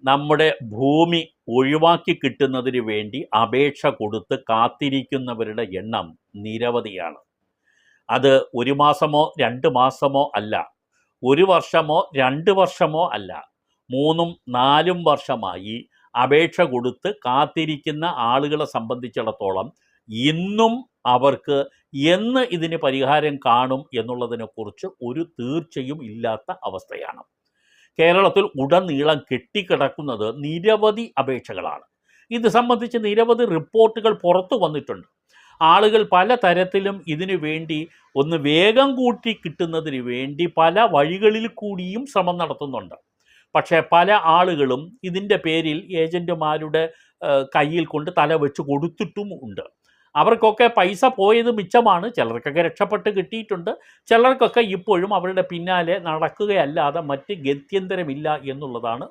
നമ്മുടെ ഭൂമി ഒഴിവാക്കി കിട്ടുന്നതിന് വേണ്ടി അപേക്ഷ കൊടുത്ത് കാത്തിരിക്കുന്നവരുടെ എണ്ണം നിരവധിയാണ്. അത് 1 മാസമോ 2 മാസമോ അല്ല, 1 വർഷമോ 2 വർഷമോ അല്ല, 3ഉം 4ഉം വർഷമായി അപേക്ഷ കൊടുത്ത് കാത്തിരിക്കുന്ന ആളുകളെ സംബന്ധിച്ചിടത്തോളം ഇന്നും അവർക്ക് എന്ന് ഇതിന് പരിഹാരം കാണും എന്നുള്ളതിനെക്കുറിച്ച് ഒരു തീർച്ചയും ഇല്ലാത്ത അവസ്ഥയാണ്. കേരളത്തിൽ ഉടനീളം കെട്ടിക്കിടക്കുന്നത് നിരവധി അപേക്ഷകളാണ്. ഇത് സംബന്ധിച്ച് നിരവധി റിപ്പോർട്ടുകൾ പുറത്തു വന്നിട്ടുണ്ട്. ആളുകൾ പല തരത്തിലും ഇതിനു വേണ്ടി ഒന്ന് വേഗം കൂട്ടി കിട്ടുന്നതിന് വേണ്ടി പല വഴികളിൽ കൂടിയും ശ്രമം നടത്തുന്നുണ്ട്. പക്ഷേ പല ആളുകളും ഇതിൻ്റെ പേരിൽ ഏജൻറ്റുമാരുടെ കയ്യിൽ കൊണ്ട് തല വെച്ച് കൊടുത്തിട്ടും ഉണ്ട്. അവർക്കൊക്കെ പൈസ പോയത് മിച്ചമാണ്. ചിലർക്കൊക്കെ രക്ഷപ്പെട്ട് കിട്ടിയിട്ടുണ്ട്. ചിലർക്കൊക്കെ ഇപ്പോഴും അവരുടെ പിന്നാലെ നടക്കുകയല്ലാതെ മറ്റ് ഗത്യന്തരമില്ല എന്നുള്ളതാണ്